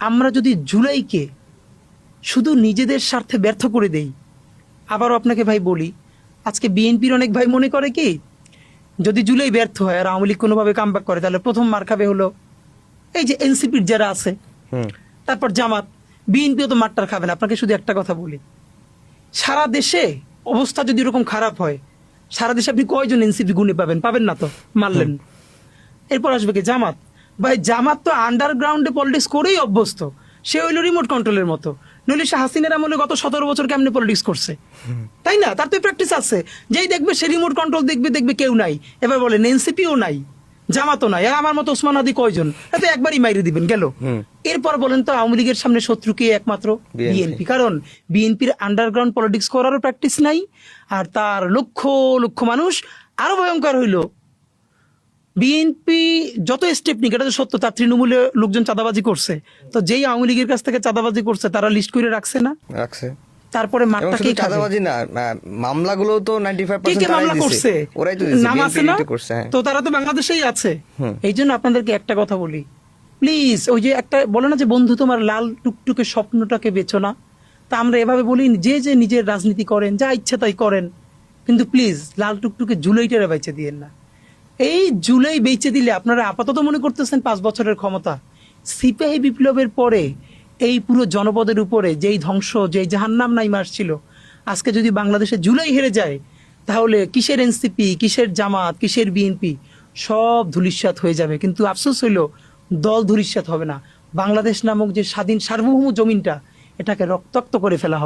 আমরা যদি জুলাইকে শুধু নিজেদের স্বার্থে ব্যর্থ করে দেই, আবারও আপনাকে ভাই বলি, আজকে বিএনপির অনেক ভাই মনে করে কি, যদি জুলাই ব্যর্থ হয় আর আওয়ামী লীগ কোনোভাবে কামব্যাক করে, তাহলে প্রথম মার খাবে হলো এই যে এনসিপির যারা আছে, তারপর জামাত। বিএনপিও তো মারটার খাবে না। আপনাকে শুধু একটা কথা বলি, সারা দেশে অবস্থা যদি এরকম খারাপ হয়, সারা দেশে আপনি কয়জন এনসিপি গুণে পাবেন? পাবেন না তো, মারলেন। এরপর আসবে কি জামাত। ভাই জামাত তো আন্ডারগ্রাউন্ডে পলিটিক্স করেই অভ্যস্ত, সে হইল রিমোট কন্ট্রোলের মতো। নইলে সে হাসিনার আমলে গত 17 বছর কেমনে পলিটিক্স করছে, তাই না? তার তো প্র্যাকটিস আছে। যেই দেখবে সে রিমোট কন্ট্রোল দেখবে কেউ নাই। এবার বলেন এনসিপিও নাই, জামাতও নাই, আমার মতো ওসমান হাদি কয়জন? এত একবারই মাইরে দিবেন গেল। এরপর বলেন তো আওয়ামী লীগের সামনে শত্রু কে? একমাত্র বিএনপি। কারণ বিএনপির আন্ডারগ্রাউন্ড পলিটিক্স করারও প্র্যাকটিস নাই, আর তার লক্ষ লক্ষ মানুষ। আরো ভয়ঙ্কর হইল, বিএনপি যত স্টেপ নিক, এটা তো সত্য, তার তৃণমূলে লোকজন চাঁদাবাজি করছে। তো যেই আওয়ামী লীগের কাছ থেকে চাঁদাবাজি করছে তারা লিস্ট করে রাখছে না? রাখছে। তারপরে মাঠটা কে চাঁদাবাজি না, মামলাগুলো তো 95% মামলা করছে, ওরাই তো নাম আছে না? তো তারা তো বাংলাদেশেই আছে। এই জন্য আপনাদেরকে একটা কথা বলি, প্লিজ, ওই যে একটা বলে না যে বন্ধু তোমার লাল টুকটুকে স্বপ্নটাকে বেচো না, তা আমরা এভাবে বলি, যে যে নিজের রাজনীতি করেন, যা ইচ্ছা তাই করেন, কিন্তু প্লিজ লাল টুকটুকে জুলাইটারে বেচে দিয়েন না। এই জুলাই বেচে দিলে আপনারা আপাতত মনে করতেছেন 5 বছরের ক্ষমতা। সিপাহী বিপ্লবের পরে এই পুরো জনপদের উপরে যেই ধ্বংস, যেই জাহান্নাম নাইমা আসছিল, আজকে যদি বাংলাদেশে জুলাই হেরে যায়, তাহলে কিসের এনসিপি, কিসের জামাত, কিসের বিএনপি, সব ধূলিসাৎ হয়ে যাবে। কিন্তু আফসোস হইল, দল ধূলিসাৎ হবে না, বাংলাদেশ নামক যে স্বাধীন সার্বভৌম জমিনটা, এটাকে রক্তাক্ত করে ফেলা হবে।